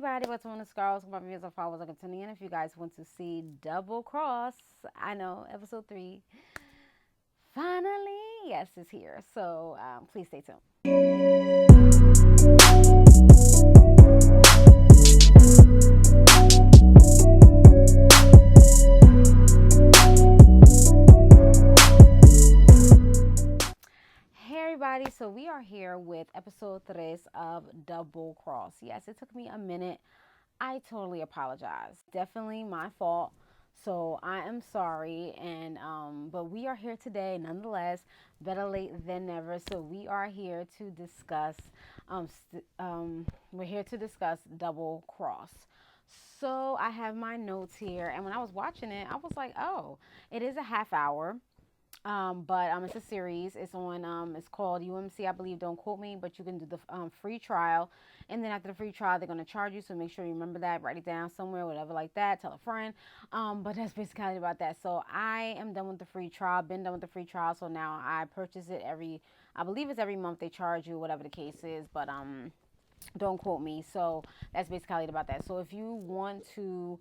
everybody, what's on the scars? My viewers and followers are continuing. If you guys want to see Double Cross, I know episode 3 finally, yes, is here. So please stay tuned. Hey everybody, so we are here with episode 3 of Double Cross. Yes, it took me a minute. I totally apologize. Definitely my fault. So I am sorry, and but we are here today, nonetheless. Better late than never. So we are here to discuss. We're here to discuss Double Cross. So I have my notes here, and when I was watching it, I was like, oh, it is a half hour. But it's a series. It's on. It's called UMC, I believe. Don't quote me, but you can do the free trial, and then after the free trial, they're gonna charge you. So make sure you remember that. Write it down somewhere, whatever like that. Tell a friend. But that's basically about that. So I am done with the free trial. Been done with the free trial. So now I purchase it every. I believe it's every month they charge you, whatever the case is. But don't quote me. So that's basically about that. So if you want to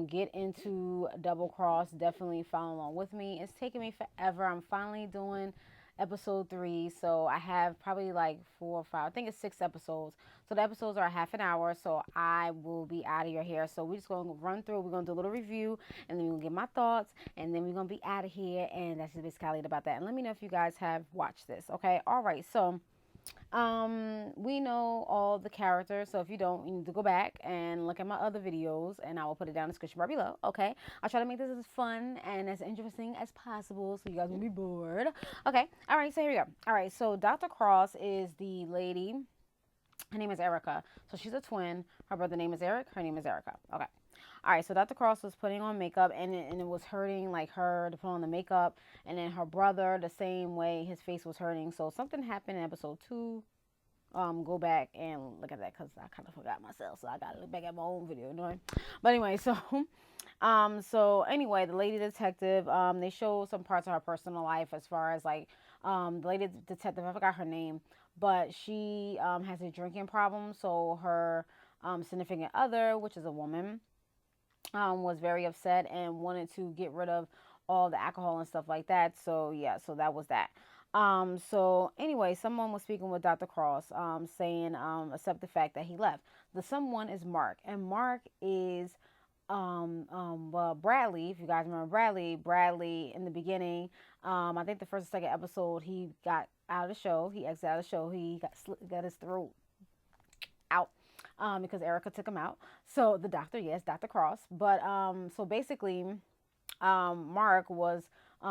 get into Double Cross, definitely follow along with me. It's taking me forever. I'm finally doing episode 3. So I have probably like 4 or 5. I think it's 6 episodes. So the episodes are half an hour. So I will be out of your hair. So we're just going to run through. We're going to do a little review, and then we're going to get my thoughts, and then we're going to be out of here. And that's just basically about that. And let me know if you guys have watched this. Okay. All right. So we know all the characters, so if you don't, you need to go back and look at my other videos, and I will put it down in the description bar below. Okay, I'll try to make this as fun and as interesting as possible, so you guys won't be bored. Okay, all right, so here we go. All right, so Dr. Cross is the lady. Her name is Erica, so she's a twin. Her brother name is Eric. Her name is Erica. Okay. All right, so Dr. Cross was putting on makeup, and it was hurting like her to put on the makeup, and then her brother the same way, his face was hurting. So something happened in episode 2. Go back and look at that because I kind of forgot myself, so I gotta look back at my own video. You know? But anyway, so anyway, the lady detective, they show some parts of her personal life as far as like, the lady detective, I forgot her name, but she has a drinking problem. So her significant other, which is a woman, was very upset and wanted to get rid of all the alcohol and stuff like that. So yeah, so that was that. So anyway, someone was speaking with Dr. Cross, saying, accept the fact that he left. The someone is Mark, and Mark is, well, Bradley. If you guys remember Bradley in the beginning, I think the first and second episode, he got out of the show. He exited out of the show. He got his throat out. Because Erica took him out. So the doctor, yes, Dr. Cross. But so basically, Mark was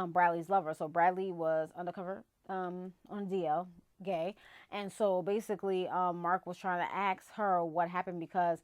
Bradley's lover. So Bradley was undercover on DL, gay. And so basically, Mark was trying to ask her what happened because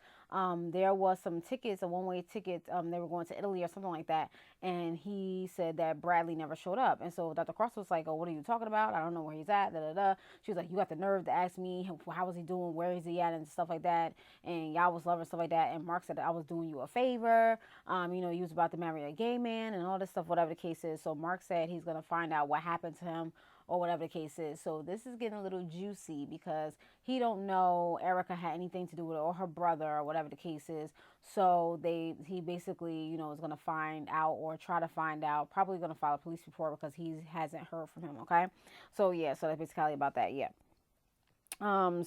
there was some tickets, a one-way ticket. They were going to Italy or something like that. And he said that Bradley never showed up. And so Dr. Cross was like, oh, what are you talking about? I don't know where he's at. Da, da, da. She was like, you got the nerve to ask me, how was he doing? Where is he at? And stuff like that. And y'all was lovers, stuff like that. And Mark said that I was doing you a favor. He was about to marry a gay man and all this stuff, whatever the case is. So Mark said he's going to find out what happened to him or whatever the case is. So this is getting a little juicy because he don't know Erica had anything to do with it or her brother or whatever the case is. So he basically, is going to find out or try to find out, probably going to file a police report because he hasn't heard from him. Okay. So yeah, so that's basically about that. Yeah. Yeah.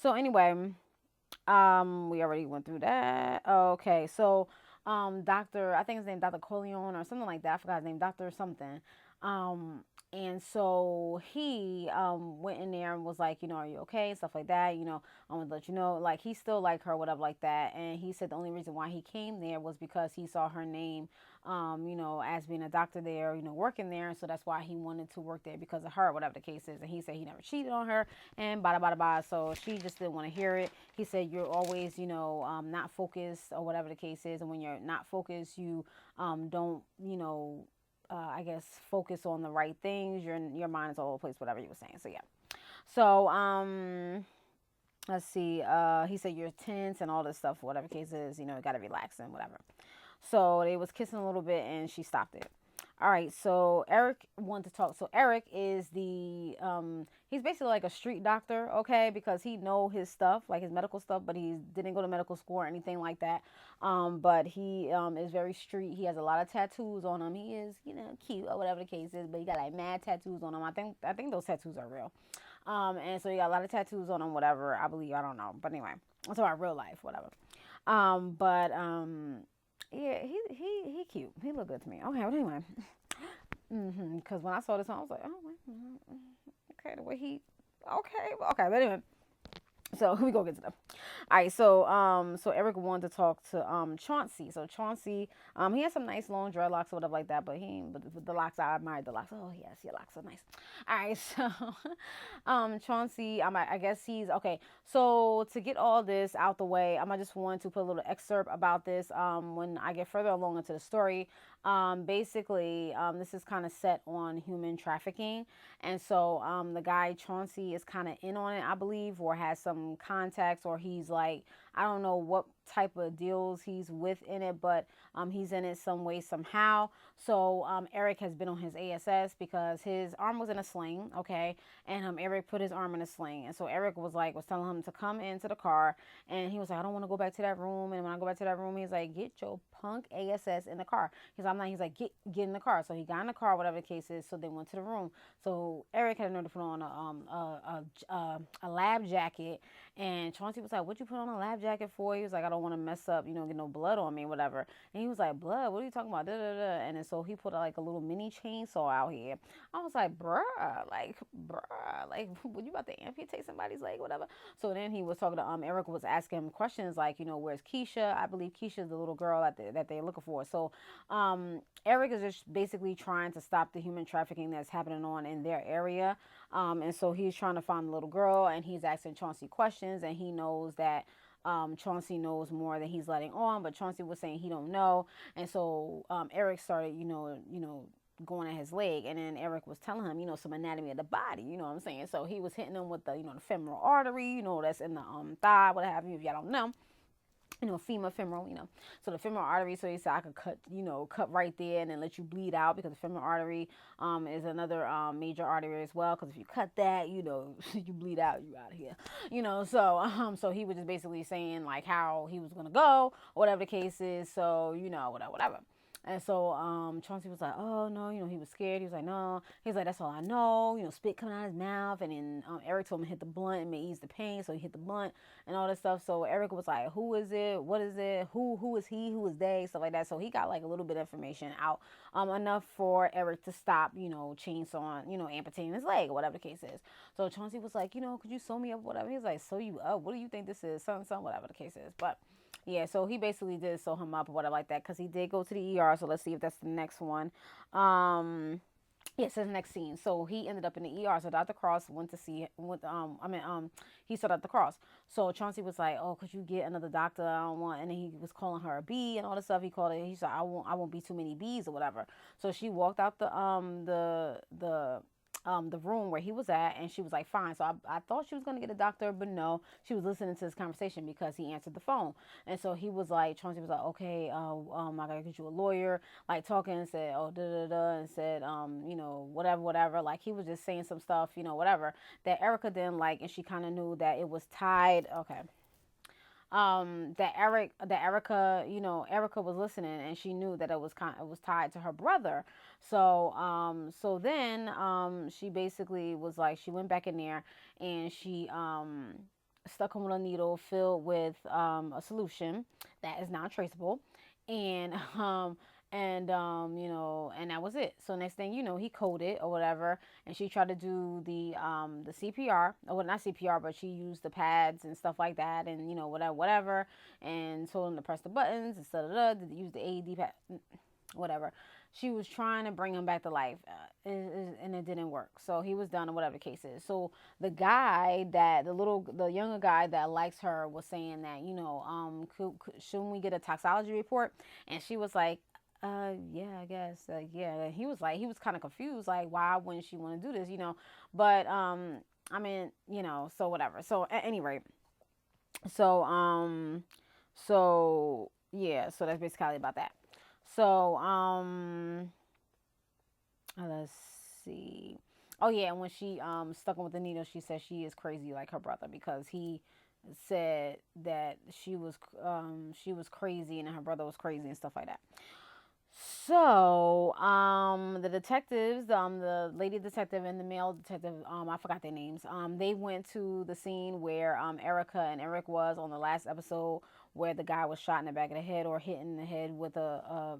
So anyway, we already went through that. Okay. So, Dr. I think his name Dr. Coily or something like that. I forgot his name, Dr. something. Um, and so he went in there and was like, are you okay? Stuff like that. I want to let you know, like, he still like her, whatever, like that. And he said the only reason why he came there was because he saw her name, as being a doctor there, working there. And so that's why he wanted to work there because of her, whatever the case is. And he said he never cheated on her and bada, bada, bada. So she just didn't want to hear it. He said, you're always, not focused or whatever the case is. And when you're not focused, you don't, I guess, focus on the right things. Your mind is all over the place, whatever you were saying. So, yeah. So, let's see. He said you're tense and all this stuff, whatever the case is, got to relax and whatever. So they was kissing a little bit and she stopped it. All right, so Eric wanted to talk. So Eric is he's basically like a street doctor, okay, because he know his stuff, like his medical stuff, but he didn't go to medical school or anything like that. But he is very street. He has a lot of tattoos on him. He is, cute or whatever the case is, but he got like mad tattoos on him. I think those tattoos are real. And so he got a lot of tattoos on him, whatever. I believe, I don't know, but anyway, it's about real life, whatever. But yeah, he cute. He look good to me. Okay, but anyway. Because when I saw this, I was like, oh, okay, the way he, okay, but anyway. So we go get to them. All right, so Eric wanted to talk to Chauncey. So Chauncey, he has some nice long dreadlocks or whatever like that, but but the locks, I admired the locks. Oh yes, your locks are nice. All right, so Chauncey, I guess he's okay. So to get all this out the way, I just want to put a little excerpt about this. When I get further along into the story, basically, this is kind of set on human trafficking, and so the guy Chauncey is kind of in on it, I believe, or has some contacts, or he's like, I don't know what type of deals he's with in it, but he's in it some way, somehow. So Eric has been on his ASS because his arm was in a sling, okay, and Eric put his arm in a sling, and so Eric was telling him to come into the car, and he was like, I don't want to go back to that room, and when I go back to that room, he's like, get your punk ASS in the car. He's like, get in the car. So he got in the car, whatever the case is. So they went to the room. So Eric had to put on a lab jacket, and Chauncey was like, "What you put on a lab jacket for?" He was like, "I don't want to mess up, get no blood on me, whatever." And he was like, "Blood? What are you talking about?" Da, da, da. And then so he put like a little mini chainsaw out here. I was like, bruh, like, what, you about to amputate somebody's leg, whatever. So then he was talking to Eric was asking him questions like, where's Keisha? I believe Keisha's the little girl that they're looking for. So Eric is just basically trying to stop the human trafficking that's happening on in their area. And so he's trying to find the little girl, and he's asking Chauncey questions, and he knows that Chauncey knows more than he's letting on, but Chauncey was saying he don't know. And so Eric started, going at his leg, and then Eric was telling him, some anatomy of the body, you know what I'm saying? So he was hitting him with the femoral artery, that's in the thigh, what have you, if y'all don't know. Femoral, so the femoral artery. So he said I could cut right there and then let you bleed out, because the femoral artery is another major artery as well. Because if you cut that, you bleed out, you out of here, so he was just basically saying like how he was gonna go, whatever the case is. So whatever. And so Chauncey was like, oh, no, he was scared. He was like, no. He's like, that's all I know. Spit coming out of his mouth. And then Eric told him to hit the blunt and may ease the pain. So he hit the blunt and all this stuff. So Eric was like, who is it? What is it? Who is he? Who is they? Stuff like that. So he got like a little bit of information out, enough for Eric to stop, chainsawing, amputating his leg or whatever the case is. So Chauncey was like, could you sew me up, whatever? He was like, sew you up? What do you think this is? Something, whatever the case is. But yeah, so he basically did sew him up or whatever like that, because he did go to the ER. So let's see if that's the next one. Yes, yeah, so the next scene. So he ended up in the ER. So Dr. Cross went to see, he saw Dr. Cross. So Chauncey was like, oh, could you get another doctor? I don't want, and then he was calling her a bee and all this stuff. He said, I won't be too many bees or whatever. So she walked out the room where he was at, and she was like, fine. So I thought she was going to get a doctor, but no, she was listening to this conversation because he answered the phone. And so he was like, Chauncey was like, okay, I gotta get you a lawyer, like talking, and said, oh, da da da, and said, whatever, like he was just saying some stuff, whatever, that Erica didn't like, and she kind of knew that it was tied, okay, that Erica was listening, and she knew that it was tied to her brother. So then she basically was like, she went back in there, and she stuck him with a needle filled with a solution that is non traceable, and and that was it. So next thing you know, he coded or whatever, and she tried to do the CPR, or well, not CPR, but she used the pads and stuff like that, and whatever, and told him to press the buttons instead of use the AED pad, whatever. She was trying to bring him back to life, and it didn't work. So he was done, or whatever the case is. So the guy the younger guy that likes her was saying that, shouldn't we get a toxology report? And she was like, yeah, I guess, yeah. He was kind of confused, like, why wouldn't she want to do this, But so whatever. So at any rate, so so yeah, so that's basically about that. So Let's see. Oh yeah, and when she stuck him with the needle, she said she is crazy like her brother because he said that she was crazy and her brother was crazy and stuff like that. So, the detectives, the lady detective and the male detective, I forgot their names. They went to the scene where Erica and Eric was on the last episode, where the guy was shot in the back of the head or hit in the head with a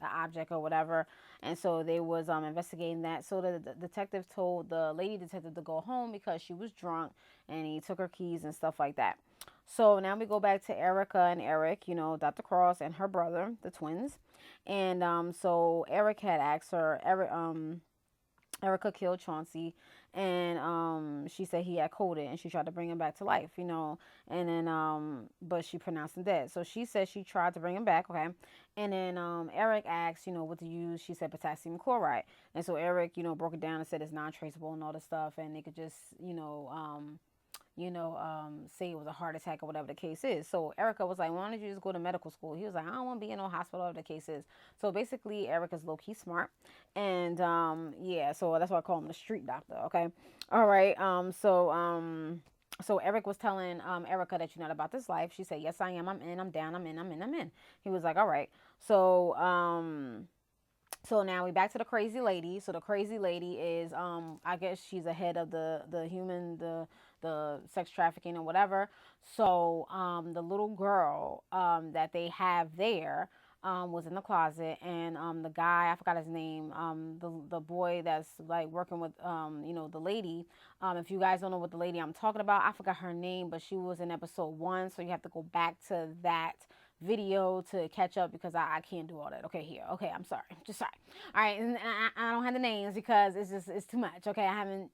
object or whatever. And so they was investigating that. So the detective told the lady detective to go home because she was drunk, and he took her keys and stuff like that. So now we go back to Erica and Eric, Dr. Cross and her brother, the twins. And so Eric had asked her, Erica killed Chauncey, and she said he had coded, and she tried to bring him back to life. And then but she pronounced him dead. So she said she tried to bring him back, okay. And then Eric asked, what to use. She said potassium chloride, and so Eric, broke it down and said it's non-traceable and all this stuff, and they could just, say it was a heart attack or whatever the case is. So Erica was like, why don't you just go to medical school? He was like, I don't want to be in no hospital, whatever the case is. So basically, Erica's low key smart, and yeah, so that's why I call him the street doctor. Okay, all right. So Eric was telling Erica that you're not about this life. She said, yes, I am. I'm in. I'm down. I'm in. I'm in. I'm in. He was like, all right. So now we back to the crazy lady. So the crazy lady is I guess she's ahead of the sex trafficking or whatever. So the little girl that they have there was in the closet, and the guy, I forgot his name, the boy that's like working with the lady. If you guys don't know what the lady I'm talking about, I forgot her name, but she was in episode 1, so you have to go back to that video to catch up because I can't do all that. Okay, here. Okay, I'm sorry. Just sorry. All right, and I don't have the names because it's too much. Okay, I haven't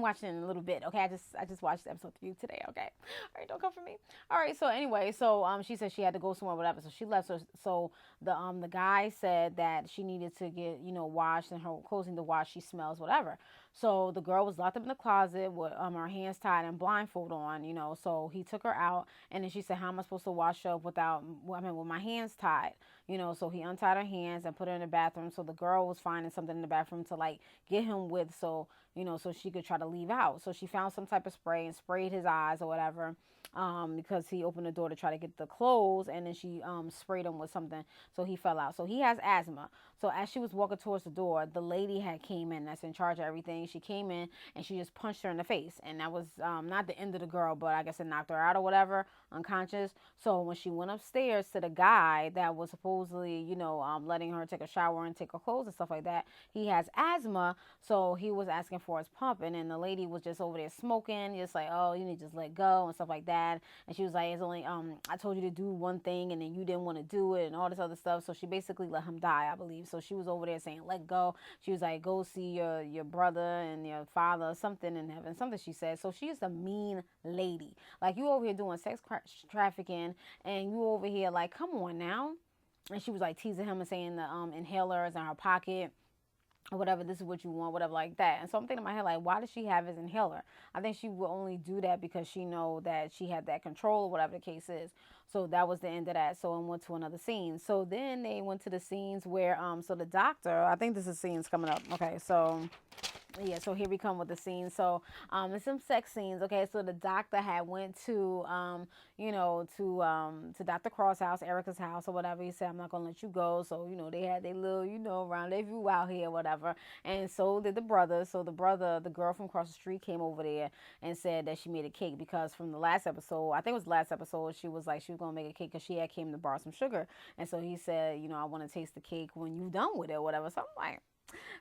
watched it in a little bit. Okay, I just watched episode 3 today. Okay, all right, don't come for me. All right, so anyway, so she said she had to go somewhere, whatever. So she left. So the guy said that she needed to get washed and her clothes need to wash. She smells whatever. So the girl was locked up in the closet with her hands tied and blindfold on. So he took her out, and then she said, how am I supposed to wash up without, with my hands tied? So he untied her hands and put her in the bathroom. So the girl was finding something in the bathroom to like get him with, so so she could try to leave out. So she found some type of spray and sprayed his eyes or whatever, because he opened the door to try to get the clothes, and then she sprayed him with something, so he fell out. So he has asthma. So as she was walking towards the door, the lady had came in that's in charge of everything. She came in and she just punched her in the face, and that was not the end of the girl, but I guess it knocked her out or whatever, unconscious. So when she went upstairs to the guy that was supposedly letting her take a shower and take her clothes and stuff like that, he has asthma, so he was asking for his pump, and then the lady was just over there smoking, just like, oh, you need to just let go and stuff like that. And she was like, it's only I told you to do one thing and then you didn't want to do it and all this other stuff. So she basically let him die, I believe. So she was over there saying, let go. She was like, go see your brother and your father, something in heaven, something she said. So she is a mean lady. Like, you over here doing sex trafficking, and you over here like, come on now. And she was like teasing him and saying the inhalers in her pocket or whatever, this is what you want, whatever, like that. And so I'm thinking in my head, like, why does she have his inhaler? I think she will only do that because she know that she had that control or whatever the case is. So that was the end of that. So it went to another scene. So then they went to the scenes where so the doctor, I think this is scenes coming up. Okay, so yeah, so here we come with the scenes. So there's some sex scenes. Okay, so the doctor had went to to Dr. Cross' house, Erica's house or whatever. He said, I'm not gonna let you go. So they had their little rendezvous out here, whatever. And so did the brother. So the girl from across the street came over there and said that she made a cake, because from the last episode, I think it was the last episode, she was like she was gonna make a cake because she had came to borrow some sugar. And so he said, I want to taste the cake when you're done with it or whatever. So I'm like,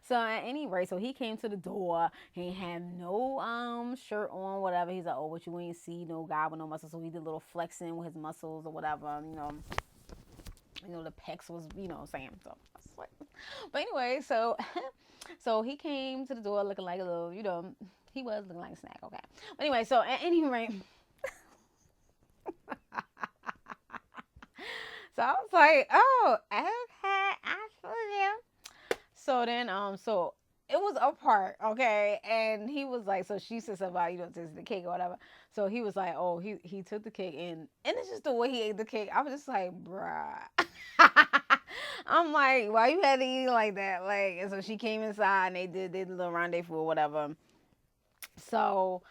so at any rate, so he came to the door. He had no shirt on, whatever. He's like, oh, what you ain't see no guy with no muscles. So he did a little flexing with his muscles or whatever. The pecs was saying. So I was like, but anyway, so so he came to the door looking like a little he was looking like a snack. Okay. But anyway, so at any rate. So I was like, oh, okay, I feel you. So then, so it was a part, okay, and he was like, so she said something about, taste the cake or whatever. So he was like, oh, he took the cake, and it's just the way he ate the cake. I was just like, bruh. I'm like, why you had to eat like that? Like, and so she came inside and they did a little rendezvous or whatever. So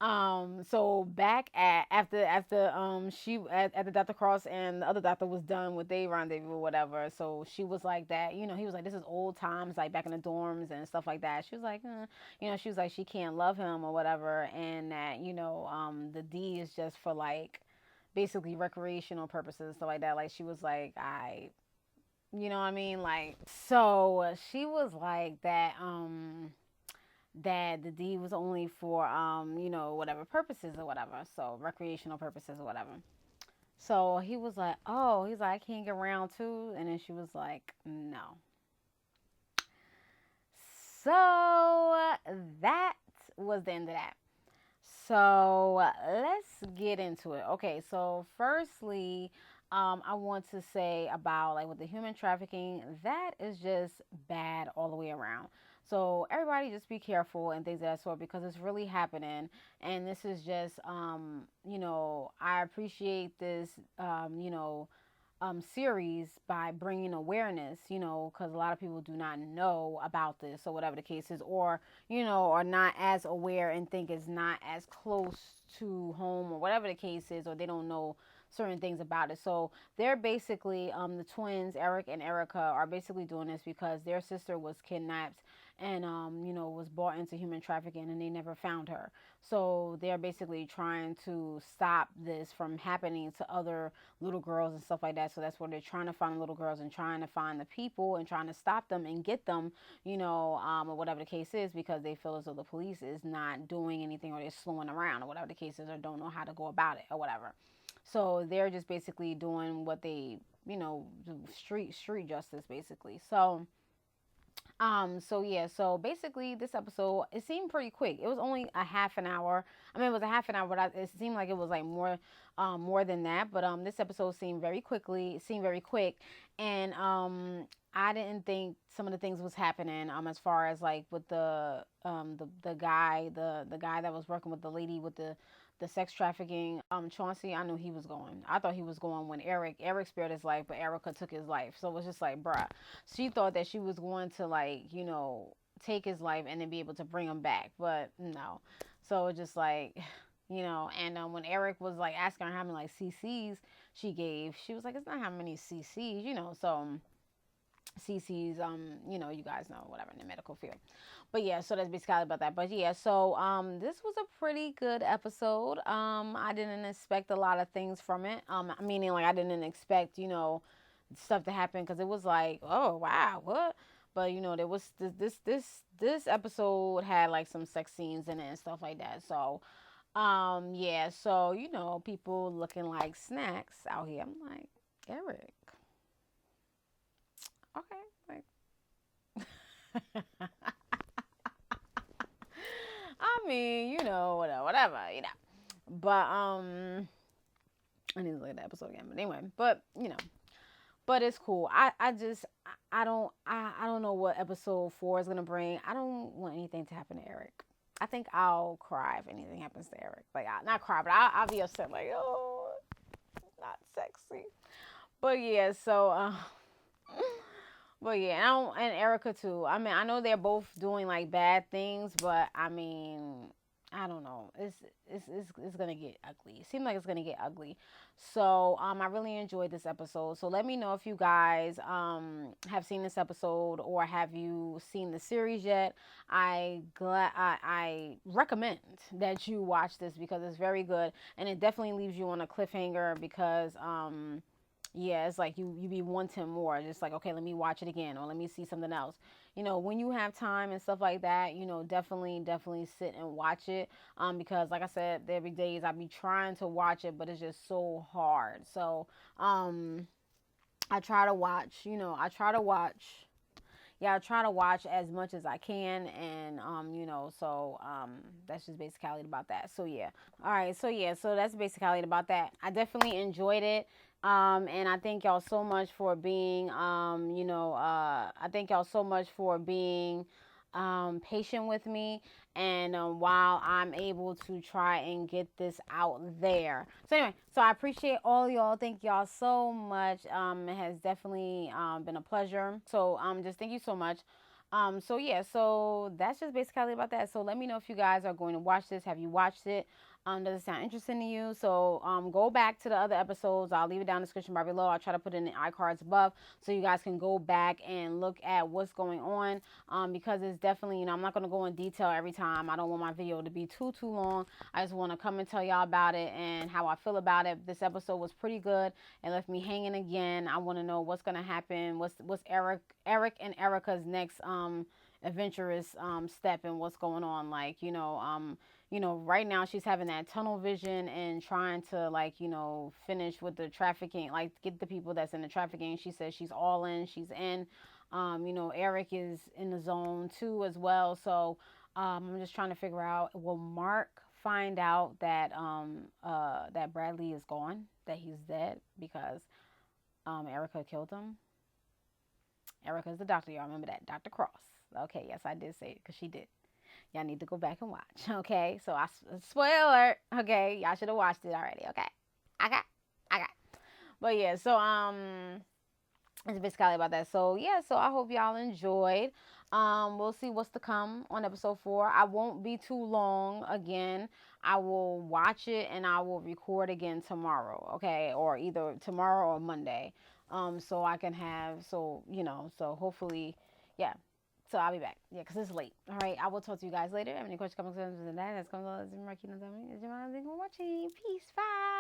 so back at after she at the Dr. Cross and the other doctor was done with their rendezvous or whatever. So she was like that, he was like, this is old times, like back in the dorms and stuff like that. She was like, she was like, she can't love him or whatever, and that, the D is just for like basically recreational purposes, stuff like that. Like she was like, you know what I mean? Like, so she was like that the deed was only for whatever purposes or whatever, so recreational purposes or whatever. So he was like, oh, he's like, I can't get around to, and then she was like, no. So that was the end of that. So let's get into it. Okay, so firstly, I want to say about like with the human trafficking, that is just bad all the way around. So everybody just be careful and things of that sort because it's really happening. And this is just, I appreciate this, series by bringing awareness, because a lot of people do not know about this or whatever the case is, or, are not as aware and think it's not as close to home or whatever the case is, or they don't know certain things about it. So they're basically, the twins, Eric and Erica, are basically doing this because their sister was kidnapped and, was brought into human trafficking and they never found her. So they're basically trying to stop this from happening to other little girls and stuff like that. So that's where they're trying to find the little girls and trying to find the people and trying to stop them and get them, or whatever the case is, because they feel as though the police is not doing anything or they're slowing around or whatever the case is or don't know how to go about it or whatever. So they're just basically doing what they, street justice basically. So yeah, so basically this episode, it seemed pretty quick. It was only a half an hour. I mean, it was a half an hour, but it seemed like it was like more than that. But this episode seemed very quickly. It seemed very quick, and I didn't think some of the things was happening. As far as like with the guy, the guy that was working with the lady with the sex trafficking, Chauncey, I knew he was going. I thought he was going when Eric spared his life, but Erica took his life. So it was just like, bruh. She thought that she was going to like, take his life and then be able to bring him back, but no. So just like, and when Eric was like asking her how many like CCs she gave, she was like, it's not how many CCs, so CCs, you guys know, whatever, in the medical field. But yeah, so that's basically about that. But yeah, so this was a pretty good episode. I didn't expect a lot of things from it. Meaning like I didn't expect, stuff to happen because it was like, oh wow, what? But there was this episode had like some sex scenes in it and stuff like that. So yeah, so people looking like snacks out here. I'm like, Eric, okay, like I mean, whatever. But I need to look at that episode again. But anyway, but it's cool. I don't know what episode 4 is gonna bring. I don't want anything to happen to Eric. I think I'll cry if anything happens to Eric. Like, not cry, but I'll be upset. Like, oh, not sexy. But yeah, so but yeah, and Erica too. I mean, I know they're both doing like bad things, but I mean, I don't know. It's gonna get ugly. It seems like it's gonna get ugly. So I really enjoyed this episode. So let me know if you guys have seen this episode or have you seen the series yet. I recommend that you watch this because it's very good and it definitely leaves you on a cliffhanger because yeah, it's like you be wanting more. Just like, okay, let me watch it again or let me see something else. When you have time and stuff like that, definitely sit and watch it. Because like I said, there be days I be trying to watch it, but it's just so hard. So, I try to watch, yeah, I try to watch as much as I can, and so that's just basically about that. So yeah, all right, so yeah, so that's basically about that. I definitely enjoyed it, and I thank y'all so much for being, I thank y'all so much for being patient with me, and while I'm able to try and get this out there. So anyway, so I appreciate all y'all. Thank y'all so much. It has definitely been a pleasure. So just thank you so much. So yeah, so that's just basically about that. So let me know if you guys are going to watch this. Have you watched it? Does it sound interesting to you? So go back to the other episodes. I'll leave it down in the description bar below. I'll try to put it in the iCards above so you guys can go back and look at what's going on. Because it's definitely, I'm not going to go in detail every time. I don't want my video to be too long. I just want to come and tell y'all about it and how I feel about it. This episode was pretty good. It left me hanging again. I want to know what's going to happen. What's Eric and Erica's next adventurous step and what's going on. Like, right now she's having that tunnel vision and trying to, like, finish with the trafficking, like get the people that's in the trafficking. She says she's all in, she's in. Eric is in the zone too as well. So I'm just trying to figure out, will Mark find out that that Bradley is gone, that he's dead because Erica killed him? Erica's the doctor, y'all remember that, Dr. Cross. Okay, yes, I did say it because she did. Y'all need to go back and watch. Okay, so spoiler. Okay, y'all should have watched it already. Okay, I got. But yeah, so it's basically about that. So yeah, so I hope y'all enjoyed. We'll see what's to come on episode 4. I won't be too long. Again, I will watch it and I will record again tomorrow. Okay, or either tomorrow or Monday. So I can have, so hopefully, yeah. So I'll be back. Yeah, because it's late. All right. I will talk to you guys later. Any questions, comments, and that. That's coming on. Watching. Peace. Bye.